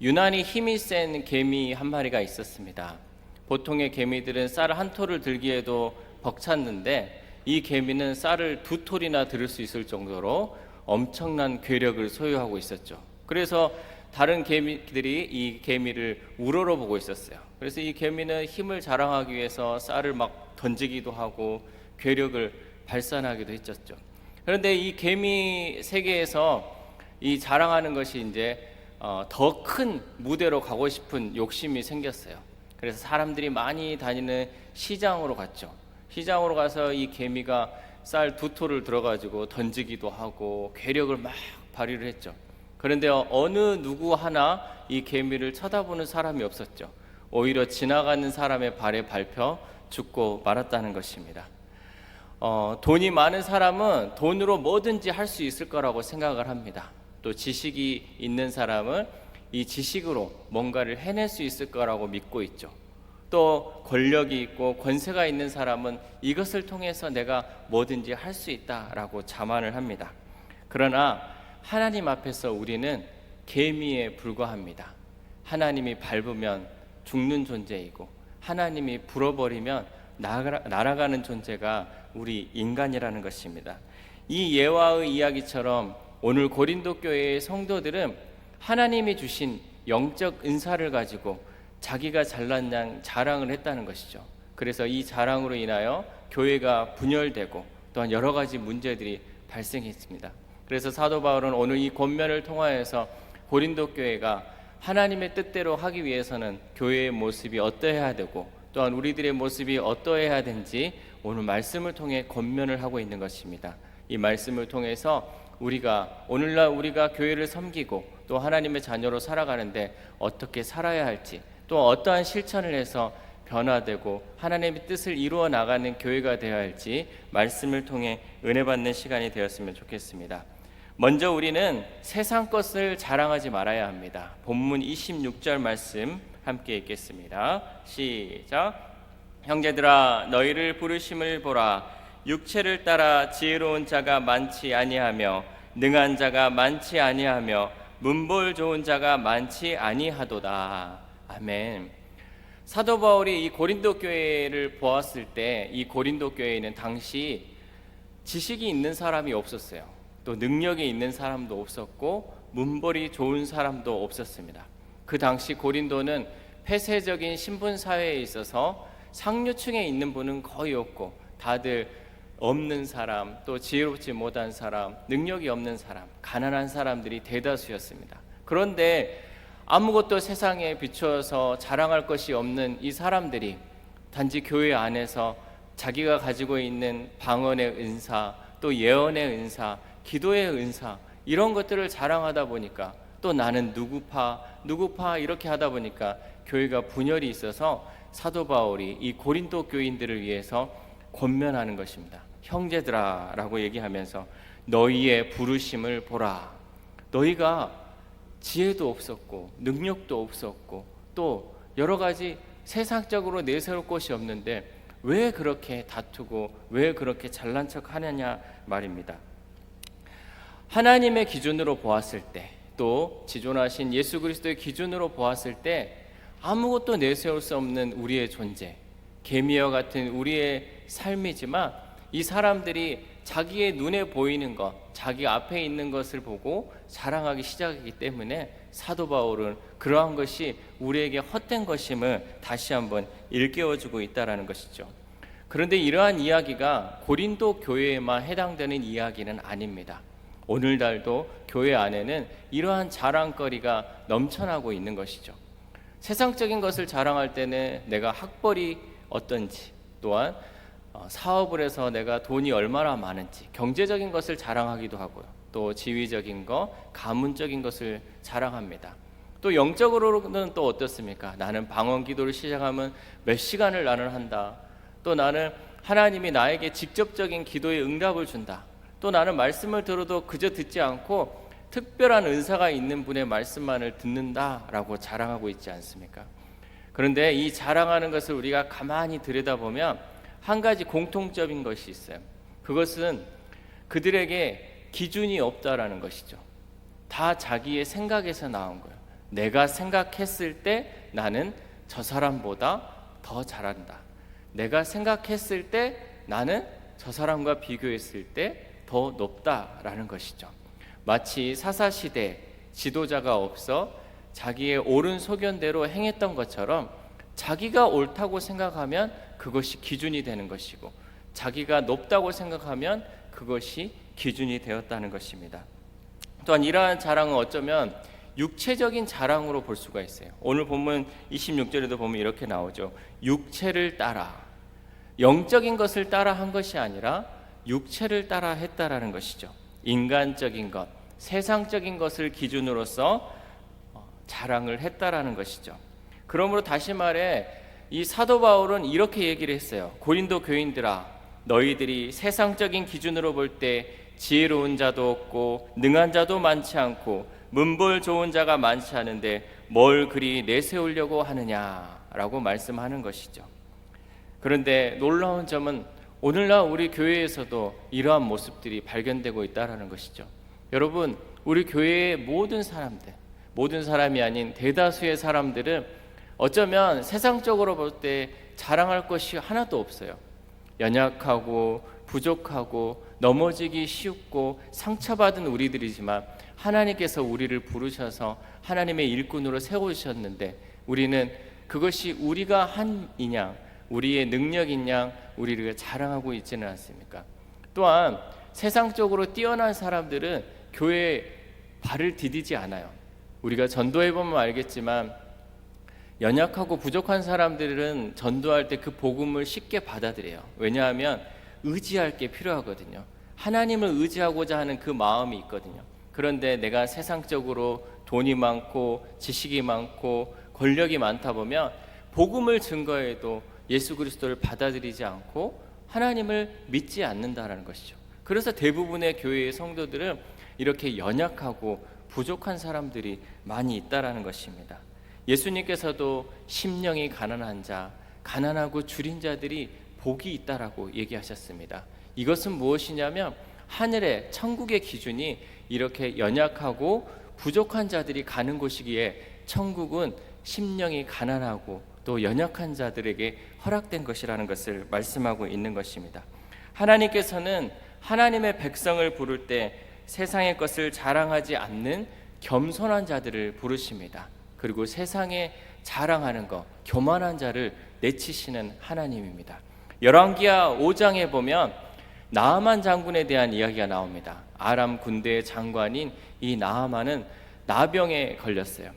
유난히 힘이 센 개미 한 마리가 있었습니다. 보통의 개미들은 쌀 한 톨을 들기에도 벅찼는데 이 개미는 쌀을 두 톨이나 들을 수 있을 정도로 엄청난 괴력을 소유하고 있었죠. 그래서 다른 개미들이 이 개미를 우러러보고 있었어요. 그래서 이 개미는 힘을 자랑하기 위해서 쌀을 막 던지기도 하고 괴력을 발산하기도 했었죠. 그런데 이 개미 세계에서 이 자랑하는 것이 이제 더 큰 무대로 가고 싶은 욕심이 생겼어요. 그래서 사람들이 많이 다니는 시장으로 갔죠. 시장으로 가서 이 개미가 쌀 두 톨을 들어가지고 던지기도 하고 괴력을 막 발휘를 했죠. 그런데 어느 누구 하나 이 개미를 쳐다보는 사람이 없었죠. 오히려 지나가는 사람의 발에 밟혀 죽고 말았다는 것입니다. 돈이 많은 사람은 돈으로 뭐든지 할 수 있을 거라고 생각을 합니다. 또 지식이 있는 사람은 이 지식으로 뭔가를 해낼 수 있을 거라고 믿고 있죠. 또 권력이 있고 권세가 있는 사람은 이것을 통해서 내가 뭐든지 할 수 있다라고 자만을 합니다. 그러나 하나님 앞에서 우리는 개미에 불과합니다. 하나님이 밟으면 죽는 존재이고 하나님이 불어버리면 날아가는 존재가 우리 인간이라는 것입니다. 이 예화의 이야기처럼 오늘 고린도 교회의 성도들은 하나님이 주신 영적 은사를 가지고 자기가 잘난 양 자랑을 했다는 것이죠. 그래서 이 자랑으로 인하여 교회가 분열되고 또한 여러 가지 문제들이 발생했습니다. 그래서 사도 바울은 오늘 이 권면을 통하여서 고린도 교회가 하나님의 뜻대로 하기 위해서는 교회의 모습이 어떠해야 되고 또한 우리들의 모습이 어떠해야 되는지 오늘 말씀을 통해 권면을 하고 있는 것입니다. 이 말씀을 통해서 오늘날 우리가 교회를 섬기고 또 하나님의 자녀로 살아가는데 어떻게 살아야 할지, 또 어떠한 실천을 해서 변화되고 하나님의 뜻을 이루어 나가는 교회가 되어야 할지 말씀을 통해 은혜 받는 시간이 되었으면 좋겠습니다. 먼저 우리는 세상 것을 자랑하지 말아야 합니다. 본문 26절 말씀 함께 읽겠습니다. 시작. 형제들아, 너희를 부르심을 보라. 육체를 따라 지혜로운 자가 많지 아니하며 능한 자가 많지 아니하며 문볼 좋은 자가 많지 아니하도다. 아멘. 사도 바울이 이 고린도 교회를 보았을 때 이 고린도 교회에는 당시 지식이 있는 사람이 없었어요. 또 능력이 있는 사람도 없었고 문벌이 좋은 사람도 없었습니다. 그 당시 고린도는 폐쇄적인 신분 사회에 있어서 상류층에 있는 분은 거의 없고 다들 없는 사람, 또 지혜롭지 못한 사람, 능력이 없는 사람, 가난한 사람들이 대다수였습니다. 그런데 아무것도 세상에 비추어서 자랑할 것이 없는 이 사람들이 단지 교회 안에서 자기가 가지고 있는 방언의 은사, 또 예언의 은사, 기도의 은사, 이런 것들을 자랑하다 보니까 또 나는 누구파 이렇게 하다 보니까 교회가 분열이 있어서 사도 바울이 이 고린도 교인들을 위해서 권면하는 것입니다. 형제들아 라고 얘기하면서 너희의 부르심을 보라. 너희가 지혜도 없었고 능력도 없었고 또 여러 가지 세상적으로 내세울 것이 없는데 왜 그렇게 다투고 왜 그렇게 잘난 척 하느냐 말입니다. 하나님의 기준으로 보았을 때, 또 지존하신 예수 그리스도의 기준으로 보았을 때 아무것도 내세울 수 없는 우리의 존재, 개미와 같은 우리의 삶이지만 이 사람들이 자기의 눈에 보이는 것, 자기 앞에 있는 것을 보고 자랑하기 시작하기 때문에 사도 바울은 그러한 것이 우리에게 헛된 것임을 다시 한번 일깨워주고 있다는 것이죠. 그런데 이러한 이야기가 고린도 교회에만 해당되는 이야기는 아닙니다. 오늘날도 교회 안에는 이러한 자랑거리가 넘쳐나고 있는 것이죠. 세상적인 것을 자랑할 때는 내가 학벌이 어떤지, 또한 사업을 해서 내가 돈이 얼마나 많은지, 경제적인 것을 자랑하기도 하고요. 또 지위적인 것, 가문적인 것을 자랑합니다. 또 영적으로는 또 어떻습니까? 나는 방언 기도를 시작하면 몇 시간을 나는 한다. 또 나는 하나님이 나에게 직접적인 기도의 응답을 준다. 또 나는 말씀을 들어도 그저 듣지 않고 특별한 은사가 있는 분의 말씀만을 듣는다라고 자랑하고 있지 않습니까? 그런데 이 자랑하는 것을 우리가 가만히 들여다보면 한 가지 공통적인 것이 있어요. 그것은 그들에게 기준이 없다라는 것이죠. 다 자기의 생각에서 나온 거예요. 내가 생각했을 때 나는 저 사람보다 더 잘한다. 내가 생각했을 때 나는 저 사람과 비교했을 때 더 높다라는 것이죠. 마치 사사시대 지도자가 없어 자기의 옳은 소견대로 행했던 것처럼 자기가 옳다고 생각하면 그것이 기준이 되는 것이고 자기가 높다고 생각하면 그것이 기준이 되었다는 것입니다. 또한 이러한 자랑은 어쩌면 육체적인 자랑으로 볼 수가 있어요. 오늘 본문 26절에도 보면 이렇게 나오죠. 육체를 따라, 영적인 것을 따라 한 것이 아니라 육체를 따라 했다라는 것이죠. 인간적인 것, 세상적인 것을 기준으로서 자랑을 했다라는 것이죠. 그러므로 다시 말해 이 사도 바울은 이렇게 얘기를 했어요. 고린도 교인들아, 너희들이 세상적인 기준으로 볼 때 지혜로운 자도 없고 능한 자도 많지 않고 문벌 좋은 자가 많지 않은데 뭘 그리 내세우려고 하느냐라고 말씀하는 것이죠. 그런데 놀라운 점은 오늘날 우리 교회에서도 이러한 모습들이 발견되고 있다는 것이죠. 여러분, 우리 교회의 모든 사람들, 모든 사람이 아닌 대다수의 사람들은 어쩌면 세상적으로 볼 때 자랑할 것이 하나도 없어요. 연약하고 부족하고 넘어지기 쉽고 상처받은 우리들이지만 하나님께서 우리를 부르셔서 하나님의 일꾼으로 세우셨는데 우리는 그것이 우리가 한 인양, 우리의 능력인 양 우리를 자랑하고 있지는 않습니까? 또한 세상적으로 뛰어난 사람들은 교회에 발을 디디지 않아요. 우리가 전도해보면 알겠지만 연약하고 부족한 사람들은 전도할 때 그 복음을 쉽게 받아들여요. 왜냐하면 의지할 게 필요하거든요. 하나님을 의지하고자 하는 그 마음이 있거든요. 그런데 내가 세상적으로 돈이 많고 지식이 많고 권력이 많다 보면 복음을 증거해도 예수 그리스도를 받아들이지 않고 하나님을 믿지 않는다라는 것이죠. 그래서 대부분의 교회의 성도들은 이렇게 연약하고 부족한 사람들이 많이 있다라는 것입니다. 예수님께서도 심령이 가난한 자, 가난하고 줄인 자들이 복이 있다라고 얘기하셨습니다. 이것은 무엇이냐면 하늘의 천국의 기준이 이렇게 연약하고 부족한 자들이 가는 곳이기에 천국은 심령이 가난하고 또 연약한 자들에게 허락된 것이라는 것을 말씀하고 있는 것입니다. 하나님께서는 하나님의 백성을 부를 때 세상의 것을 자랑하지 않는 겸손한 자들을 부르십니다. 그리고 세상에 자랑하는 것, 교만한 자를 내치시는 하나님입니다. 열왕기하 5장에 보면 나아만 장군에 대한 이야기가 나옵니다. 아람 군대의 장관인 이 나아만은 나병에 걸렸어요.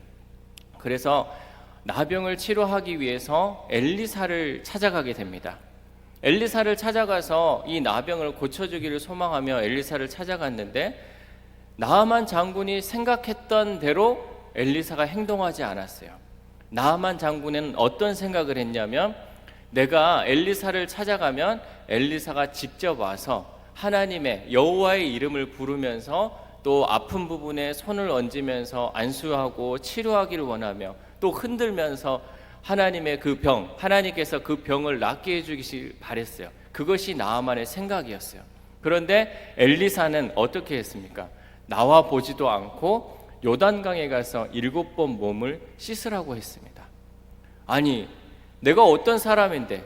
그래서 나병을 치료하기 위해서 엘리사를 찾아가게 됩니다. 엘리사를 찾아가서 이 나병을 고쳐주기를 소망하며 엘리사를 찾아갔는데 나아만 장군이 생각했던 대로 엘리사가 행동하지 않았어요. 나아만 장군은 어떤 생각을 했냐면 내가 엘리사를 찾아가면 엘리사가 직접 와서 하나님의 여호와의 이름을 부르면서 또 아픈 부분에 손을 얹으면서 안수하고 치료하기를 원하며 또 흔들면서 하나님의 그 병, 하나님께서 그 병을 낫게 해주시길 바랬어요. 그것이 나아만의 생각이었어요. 그런데 엘리사는 어떻게 했습니까? 나와 보지도 않고 요단강에 가서 7번 몸을 씻으라고 했습니다. 아니, 내가 어떤 사람인데,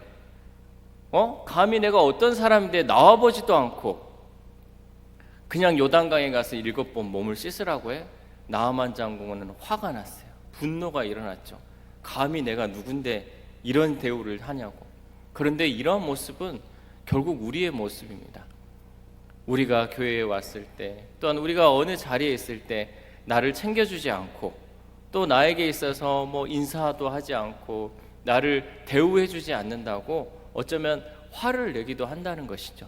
감히 내가 어떤 사람인데 나와 보지도 않고 그냥 요단강에 가서 7번 몸을 씻으라고 해? 나아만 장군은 화가 났어요. 분노가 일어났죠. 감히 내가 누군데 이런 대우를 하냐고. 그런데 이런 모습은 결국 우리의 모습입니다. 우리가 교회에 왔을 때 또한 우리가 어느 자리에 있을 때 나를 챙겨주지 않고 또 나에게 있어서 뭐 인사도 하지 않고 나를 대우해주지 않는다고 어쩌면 화를 내기도 한다는 것이죠.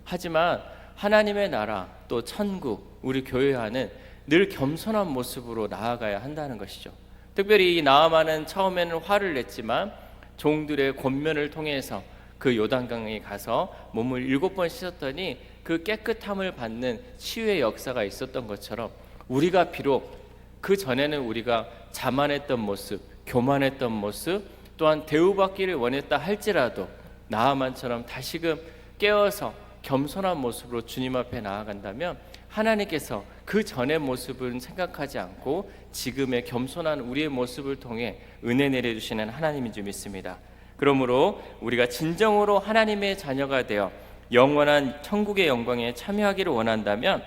하지만 하나님의 나라 또 천국 우리 교회 안은 늘 겸손한 모습으로 나아가야 한다는 것이죠. 특별히 이 나아만은 처음에는 화를 냈지만 종들의 권면을 통해서 그 요단강에 가서 몸을 7번 씻었더니 그 깨끗함을 받는 치유의 역사가 있었던 것처럼 우리가 비록 그 전에는 우리가 자만했던 모습, 교만했던 모습 또한 대우받기를 원했다 할지라도 나아만처럼 다시금 깨어서 겸손한 모습으로 주님 앞에 나아간다면 하나님께서 그 전의 모습은 생각하지 않고 지금의 겸손한 우리의 모습을 통해 은혜 내려주시는 하나님인 줄 믿습니다. 그러므로 우리가 진정으로 하나님의 자녀가 되어 영원한 천국의 영광에 참여하기를 원한다면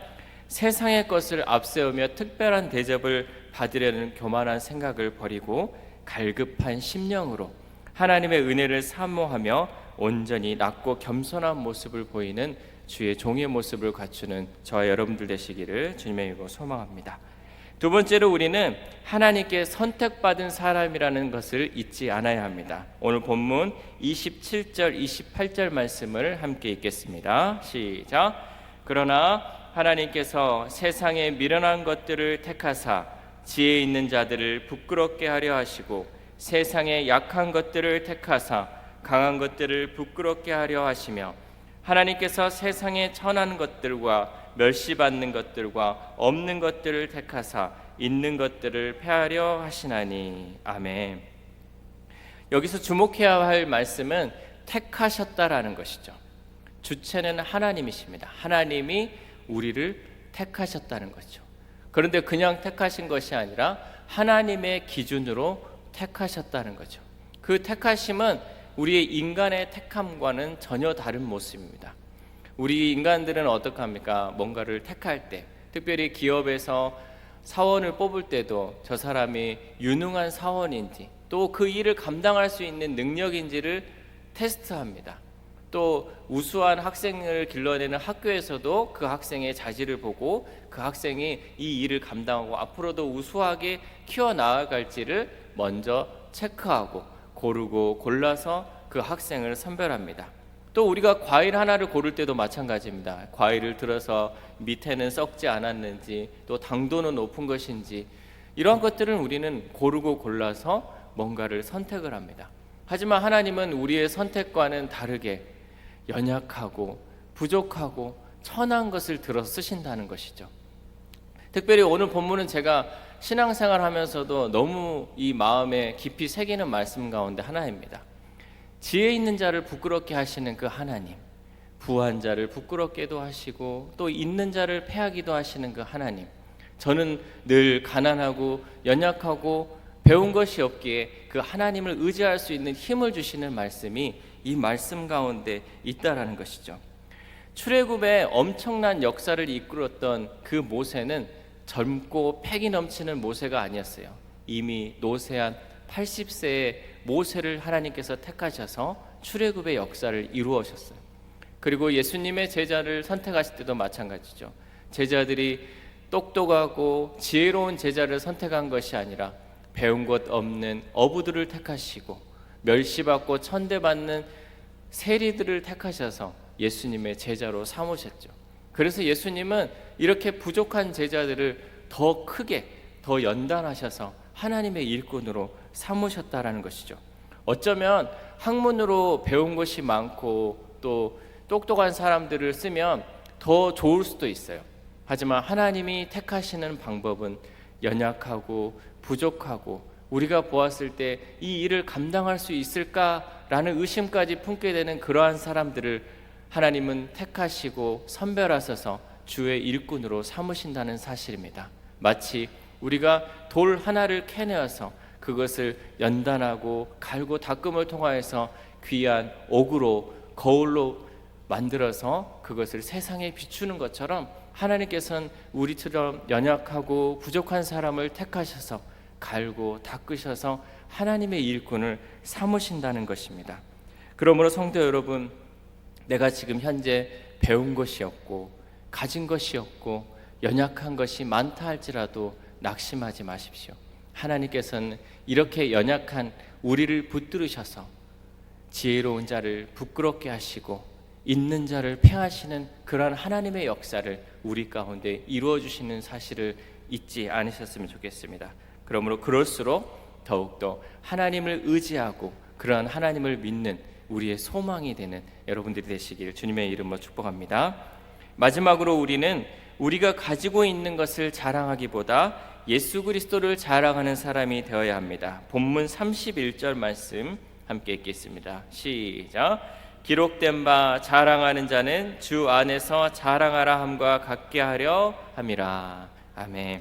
세상의 것을 앞세우며 특별한 대접을 받으려는 교만한 생각을 버리고 갈급한 심령으로 하나님의 은혜를 사모하며 온전히 낮고 겸손한 모습을 보이는 주의 종의 모습을 갖추는 저와 여러분들 되시기를 주님의 이름으로 소망합니다. 두 번째로 우리는 하나님께 선택받은 사람이라는 것을 잊지 않아야 합니다. 오늘 본문 27절 28절 말씀을 함께 읽겠습니다. 시작. 그러나 하나님께서 세상의 미련한 것들을 택하사 지혜 있는 자들을 부끄럽게 하려 하시고 세상의 약한 것들을 택하사 강한 것들을 부끄럽게 하려 하시며 하나님께서 세상의 천한 것들과 멸시받는 것들과 없는 것들을 택하사 있는 것들을 폐하려 하시나니. 아멘. 여기서 주목해야 할 말씀은 택하셨다라는 것이죠. 주체는 하나님이십니다. 하나님이 우리를 택하셨다는 거죠. 그런데 그냥 택하신 것이 아니라 하나님의 기준으로 택하셨다는 거죠. 그 택하심은 우리의 인간의 택함과는 전혀 다른 모습입니다. 우리 인간들은 어떻게 합니까? 뭔가를 택할 때, 특별히 기업에서 사원을 뽑을 때도 저 사람이 유능한 사원인지 또 그 일을 감당할 수 있는 능력인지를 테스트합니다. 또 우수한 학생을 길러내는 학교에서도 그 학생의 자질을 보고 그 학생이 이 일을 감당하고 앞으로도 우수하게 키워나아갈지를 먼저 체크하고 고르고 골라서 그 학생을 선별합니다. 또 우리가 과일 하나를 고를 때도 마찬가지입니다. 과일을 들어서 밑에는 썩지 않았는지 또 당도는 높은 것인지 이러한 것들은 우리는 고르고 골라서 뭔가를 선택을 합니다. 하지만 하나님은 우리의 선택과는 다르게 연약하고 부족하고 천한 것을 들어 쓰신다는 것이죠. 특별히 오늘 본문은 제가 신앙생활 하면서도 너무 이 마음에 깊이 새기는 말씀 가운데 하나입니다. 지혜 있는 자를 부끄럽게 하시는 그 하나님, 부한 자를 부끄럽게도 하시고 또 있는 자를 패하기도 하시는 그 하나님, 저는 늘 가난하고 연약하고 배운 것이 없기에 그 하나님을 의지할 수 있는 힘을 주시는 말씀이 이 말씀 가운데 있다라는 것이죠. 출애굽의 엄청난 역사를 이끌었던 그 모세는 젊고 패기 넘치는 모세가 아니었어요. 이미 노쇠한 80세의 모세를 하나님께서 택하셔서 출애굽의 역사를 이루어셨어요. 그리고 예수님의 제자를 선택하실 때도 마찬가지죠. 제자들이 똑똑하고 지혜로운 제자를 선택한 것이 아니라 배운 것 없는 어부들을 택하시고 멸시받고 천대받는 세리들을 택하셔서 예수님의 제자로 삼으셨죠. 그래서 예수님은 이렇게 부족한 제자들을 더 크게 더 연단하셔서 하나님의 일꾼으로 삼으셨다라는 것이죠. 어쩌면 학문으로 배운 것이 많고 또 똑똑한 사람들을 쓰면 더 좋을 수도 있어요. 하지만 하나님이 택하시는 방법은 연약하고 부족하고 우리가 보았을 때 이 일을 감당할 수 있을까라는 의심까지 품게 되는 그러한 사람들을 하나님은 택하시고 선별하셔서 주의 일꾼으로 삼으신다는 사실입니다. 마치 우리가 돌 하나를 캐내어서 그것을 연단하고 갈고 닦음을 통하여서 귀한 옥으로 거울로 만들어서 그것을 세상에 비추는 것처럼 하나님께서는 우리처럼 연약하고 부족한 사람을 택하셔서 갈고 닦으셔서 하나님의 일꾼을 삼으신다는 것입니다. 그러므로 성도 여러분, 내가 지금 현재 배운 것이 없고 가진 것이 없고 연약한 것이 많다 할지라도 낙심하지 마십시오. 하나님께서는 이렇게 연약한 우리를 붙들으셔서 지혜로운 자를 부끄럽게 하시고 있는 자를 폐하시는 그러한 하나님의 역사를 우리 가운데 이루어 주시는 사실을 잊지 않으셨으면 좋겠습니다. 그러므로 그럴수록 더욱더 하나님을 의지하고 그러한 하나님을 믿는 우리의 소망이 되는 여러분들이 되시길 주님의 이름으로 축복합니다. 마지막으로 우리는 우리가 가지고 있는 것을 자랑하기보다 예수 그리스도를 자랑하는 사람이 되어야 합니다. 본문 31절 말씀 함께 읽겠습니다. 시작. 기록된 바 자랑하는 자는 주 안에서 자랑하라 함과 같게 하려 함이라. 아멘.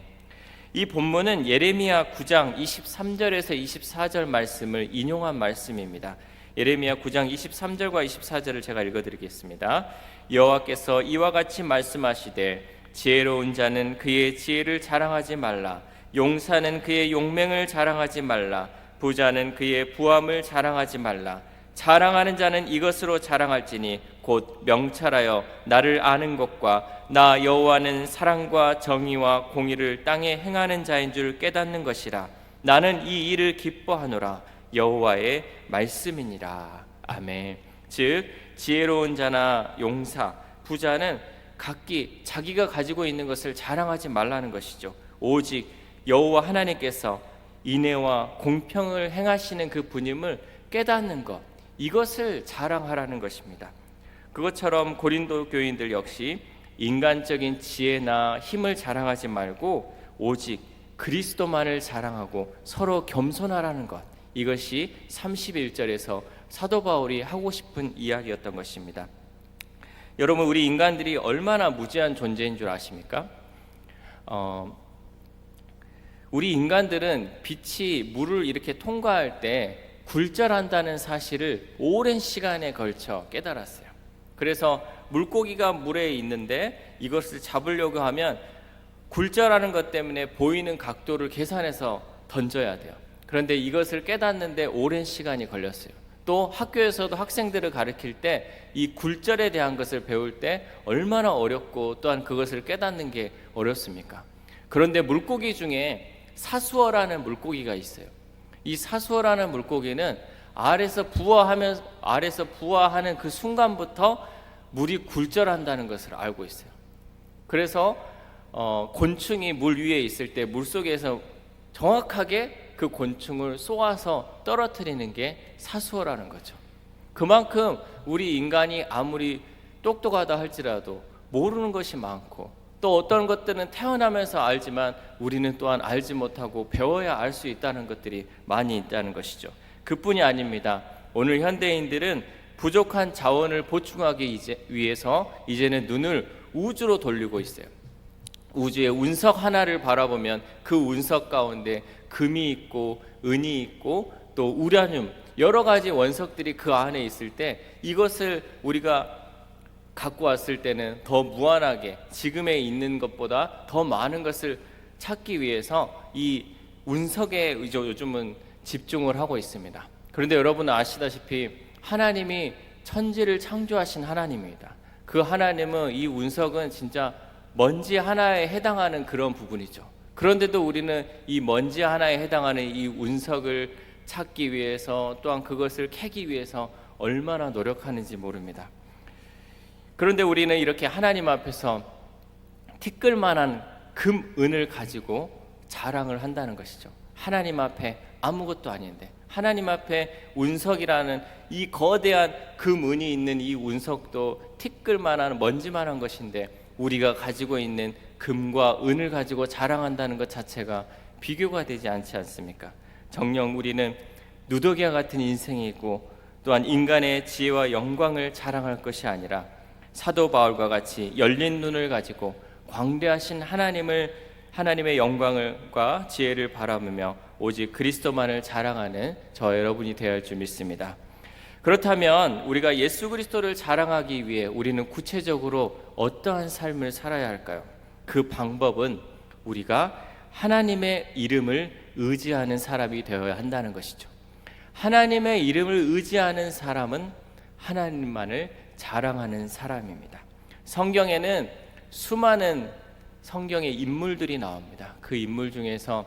이 본문은 예레미야 9장 23절에서 24절 말씀을 인용한 말씀입니다. 예레미야 9장 23절과 24절을 제가 읽어드리겠습니다. 여호와께서 이와 같이 말씀하시되 지혜로운 자는 그의 지혜를 자랑하지 말라. 용사는 그의 용맹을 자랑하지 말라. 부자는 그의 부함을 자랑하지 말라. 자랑하는 자는 이것으로 자랑할지니 곧 명철하여 나를 아는 것과 나 여호와는 사랑과 정의와 공의를 땅에 행하는 자인 줄 깨닫는 것이라. 나는 이 일을 기뻐하노라. 여호와의 말씀이니라. 아멘. 즉 지혜로운 자나 용사, 부자는 각기 자기가 가지고 있는 것을 자랑하지 말라는 것이죠. 오직 여호와 하나님께서 인애와 공평을 행하시는 그 분임을 깨닫는 것, 이것을 자랑하라는 것입니다. 그것처럼 고린도 교인들 역시 인간적인 지혜나 힘을 자랑하지 말고 오직 그리스도만을 자랑하고 서로 겸손하라는 것, 이것이 31절에서 사도 바울이 하고 싶은 이야기였던 것입니다. 여러분, 우리 인간들이 얼마나 무지한 존재인 줄 아십니까? 우리 인간들은 빛이 물을 이렇게 통과할 때 굴절한다는 사실을 오랜 시간에 걸쳐 깨달았어요. 그래서 물고기가 물에 있는데 이것을 잡으려고 하면 굴절하는 것 때문에 보이는 각도를 계산해서 던져야 돼요. 그런데 이것을 깨닫는데 오랜 시간이 걸렸어요. 또 학교에서도 학생들을 가르칠 때 이 굴절에 대한 것을 배울 때 얼마나 어렵고 또한 그것을 깨닫는 게 어렵습니까? 그런데 물고기 중에 사수어라는 물고기가 있어요. 이 사수어라는 물고기는 알에서 부화하는 그 순간부터 물이 굴절한다는 것을 알고 있어요. 그래서 곤충이 물 위에 있을 때 물속에서 정확하게 그 곤충을 쏘아서 떨어뜨리는 게 사수어라는 거죠. 그만큼 우리 인간이 아무리 똑똑하다 할지라도 모르는 것이 많고, 또 어떤 것들은 태어나면서 알지만 우리는 또한 알지 못하고 배워야 알 수 있다는 것들이 많이 있다는 것이죠. 그뿐이 아닙니다. 오늘 현대인들은 부족한 자원을 보충하기 위해서 이제는 눈을 우주로 돌리고 있어요. 우주의 운석 하나를 바라보면 그 운석 가운데 금이 있고 은이 있고 또 우라늄, 여러 가지 원석들이 그 안에 있을 때 이것을 우리가 갖고 왔을 때는 더 무한하게 지금에 있는 것보다 더 많은 것을 찾기 위해서 이 운석에 요즘은 집중을 하고 있습니다. 그런데 여러분은 아시다시피 하나님이 천지를 창조하신 하나님입니다. 그 하나님은 이 운석은 진짜 먼지 하나에 해당하는 그런 부분이죠. 그런데도 우리는 이 먼지 하나에 해당하는 이 운석을 찾기 위해서 또한 그것을 캐기 위해서 얼마나 노력하는지 모릅니다. 그런데 우리는 이렇게 하나님 앞에서 티끌만한 금, 은을 가지고 자랑을 한다는 것이죠. 하나님 앞에 아무것도 아닌데, 하나님 앞에 운석이라는 이 거대한 금, 은이 있는 이 운석도 티끌만한 먼지만한 것인데 우리가 가지고 있는 금과 은을 가지고 자랑한다는 것 자체가 비교가 되지 않지 않습니까? 정녕 우리는 누더기와 같은 인생이고 또한 인간의 지혜와 영광을 자랑할 것이 아니라 사도 바울과 같이 열린 눈을 가지고 광대하신 하나님의 영광과 지혜를 바라보며 오직 그리스도만을 자랑하는 저 여러분이 되어야 할 줄 믿습니다. 그렇다면 우리가 예수 그리스도를 자랑하기 위해 우리는 구체적으로 어떠한 삶을 살아야 할까요? 그 방법은 우리가 하나님의 이름을 의지하는 사람이 되어야 한다는 것이죠. 하나님의 이름을 의지하는 사람은 하나님만을 자랑하는 사람입니다. 성경에는 수많은 성경의 인물들이 나옵니다. 그 인물 중에서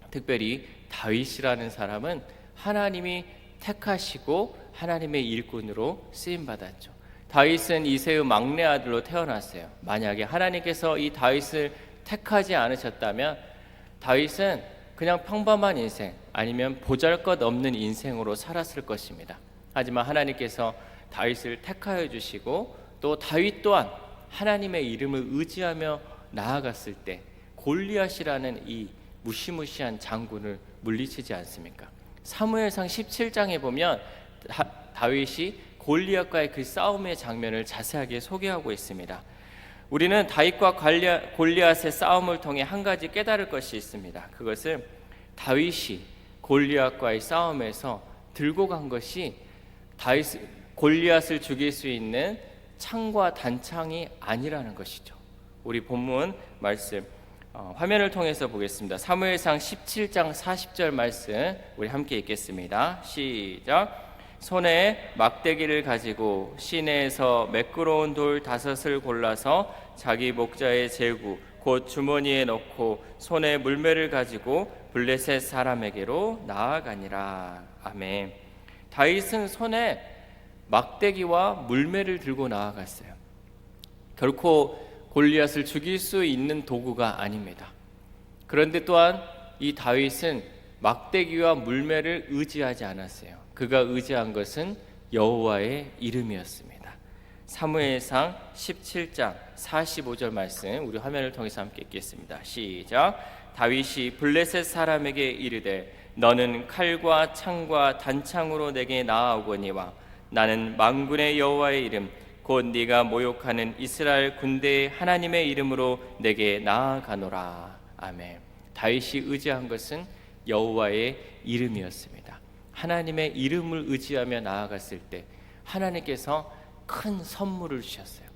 특별히 다윗이라는 사람은 하나님이 택하시고 하나님의 일꾼으로 쓰임받았죠. 다윗은 이새의 막내 아들로 태어났어요. 만약에 하나님께서 이 다윗을 택하지 않으셨다면 다윗은 그냥 평범한 인생 아니면 보잘것없는 인생으로 살았을 것입니다. 하지만 하나님께서 다윗을 택하여 주시고 또 다윗 또한 하나님의 이름을 의지하며 나아갔을 때 골리앗이라는 이 무시무시한 장군을 물리치지 않습니까? 사무엘상 17장에 보면 다윗이 골리앗과의 그 싸움의 장면을 자세하게 소개하고 있습니다. 우리는 다윗과 골리앗의 싸움을 통해 한 가지 깨달을 것이 있습니다. 그것은 다윗이 골리앗과의 싸움에서 들고 간 것이 골리앗을 죽일 수 있는 창과 단창이 아니라는 것이죠. 우리 본문 말씀 화면을 통해서 보겠습니다. 사무엘상 17장 40절 말씀 우리 함께 읽겠습니다. 시작. 손에 막대기를 가지고 시내에서 매끄러운 돌 5을 골라서 자기 목자의 제구 곧 주머니에 넣고 손에 물매를 가지고 블레셋 사람에게로 나아가니라. 아멘. 다윗은 손에 막대기와 물매를 들고 나아갔어요. 결코 골리앗을 죽일 수 있는 도구가 아닙니다. 그런데 또한 이 다윗은 막대기와 물매를 의지하지 않았어요. 그가 의지한 것은 여호와의 이름이었습니다. 사무엘상 17장 45절 말씀 우리 화면을 통해서 함께 읽겠습니다. 시작. 다윗이 블레셋 사람에게 이르되 너는 칼과 창과 단창으로 내게 나아오거니와 나는 만군의 여호와의 이름 곧 네가 모욕하는 이스라엘 군대의 하나님의 이름으로 내게 나아가노라. 아멘. 다윗이 의지한 것은 여호와의 이름이었습니다. 하나님의 이름을 의지하며 나아갔을 때 하나님께서 큰 선물을 주셨어요.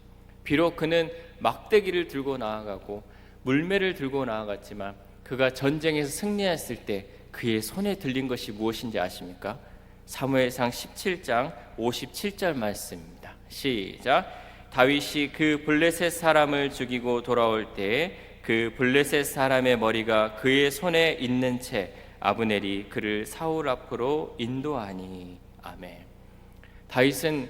비록 그는 막대기를 들고 나아가고 물매를 들고 나아갔지만 그가 전쟁에서 승리했을 때 그의 손에 들린 것이 무엇인지 아십니까? 사무엘상 17장 57절 말씀입니다. 시작. 다윗이 그 블레셋 사람을 죽이고 돌아올 때 그 블레셋 사람의 머리가 그의 손에 있는 채 아브넬이 그를 사울 앞으로 인도하니. 아멘. 다윗은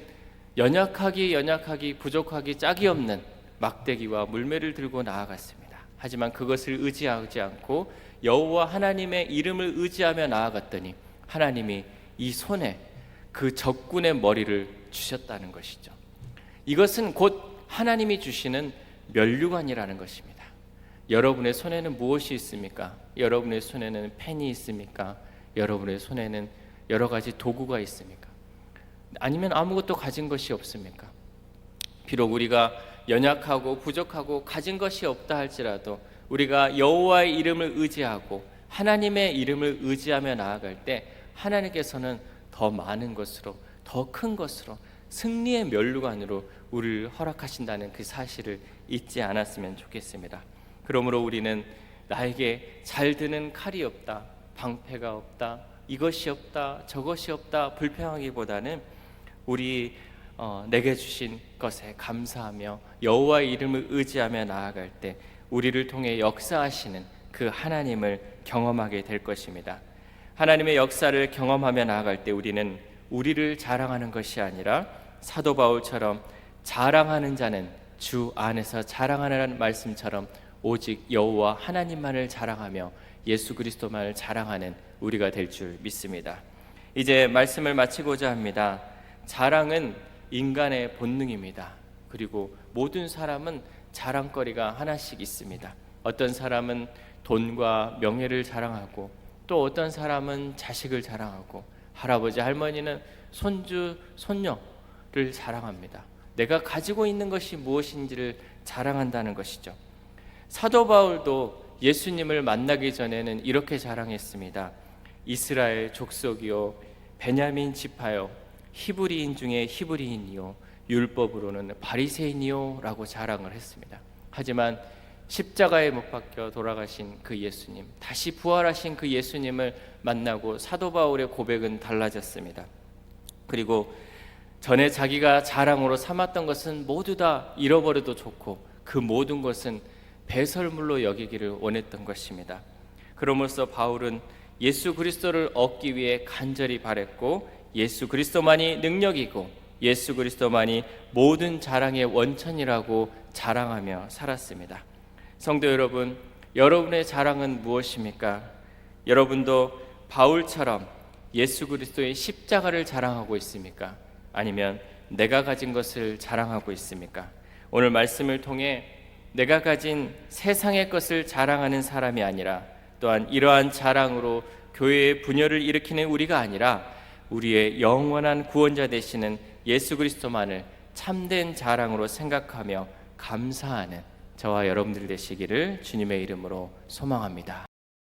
연약하기 부족하기 짝이 없는 막대기와 물매를 들고 나아갔습니다. 하지만 그것을 의지하지 않고 여호와 하나님의 이름을 의지하며 나아갔더니 하나님이 이 손에 그 적군의 머리를 주셨다는 것이죠. 이것은 곧 하나님이 주시는 면류관이라는 것입니다. 여러분의 손에는 무엇이 있습니까? 여러분의 손에는 펜이 있습니까? 여러분의 손에는 여러 가지 도구가 있습니까? 아니면 아무것도 가진 것이 없습니까? 비록 우리가 연약하고 부족하고 가진 것이 없다 할지라도 우리가 여호와의 이름을 의지하고 하나님의 이름을 의지하며 나아갈 때 하나님께서는 더 많은 것으로 더 큰 것으로 승리의 면류관으로 우리를 허락하신다는 그 사실을 잊지 않았으면 좋겠습니다. 그러므로 우리는 나에게 잘 드는 칼이 없다, 방패가 없다, 이것이 없다, 저것이 없다 불평하기보다는 우리 내게 주신 것에 감사하며 여호와의 이름을 의지하며 나아갈 때 우리를 통해 역사하시는 그 하나님을 경험하게 될 것입니다. 하나님의 역사를 경험하며 나아갈 때 우리는 우리를 자랑하는 것이 아니라 사도 바울처럼 자랑하는 자는 주 안에서 자랑하라는 말씀처럼 오직 여호와 하나님만을 자랑하며 예수 그리스도만을 자랑하는 우리가 될 줄 믿습니다. 이제 말씀을 마치고자 합니다. 자랑은 인간의 본능입니다. 그리고 모든 사람은 자랑거리가 하나씩 있습니다. 어떤 사람은 돈과 명예를 자랑하고 또 어떤 사람은 자식을 자랑하고 할아버지 할머니는 손주 손녀를 자랑합니다. 내가 가지고 있는 것이 무엇인지를 자랑한다는 것이죠. 사도 바울도 예수님을 만나기 전에는 이렇게 자랑했습니다. 이스라엘 족속이요 베냐민 지파요 히브리인 중에 히브리인이요 율법으로는 바리새인이요 라고 자랑을 했습니다. 하지만 십자가에 못 박혀 돌아가신 그 예수님, 다시 부활하신 그 예수님을 만나고 사도 바울의 고백은 달라졌습니다. 그리고 전에 자기가 자랑으로 삼았던 것은 모두 다 잃어버려도 좋고 그 모든 것은 배설물로 여기기를 원했던 것입니다. 그러면서 바울은 예수 그리스도를 얻기 위해 간절히 바랬고 예수 그리스도만이 능력이고 예수 그리스도만이 모든 자랑의 원천이라고 자랑하며 살았습니다. 성도 여러분, 여러분의 자랑은 무엇입니까? 여러분도 바울처럼 예수 그리스도의 십자가를 자랑하고 있습니까? 아니면 내가 가진 것을 자랑하고 있습니까? 오늘 말씀을 통해 내가 가진 세상의 것을 자랑하는 사람이 아니라 또한 이러한 자랑으로 교회의 분열을 일으키는 우리가 아니라 우리의 영원한 구원자 되시는 예수 그리스도만을 참된 자랑으로 생각하며 감사하는 저와 여러분들 되시기를 주님의 이름으로 소망합니다.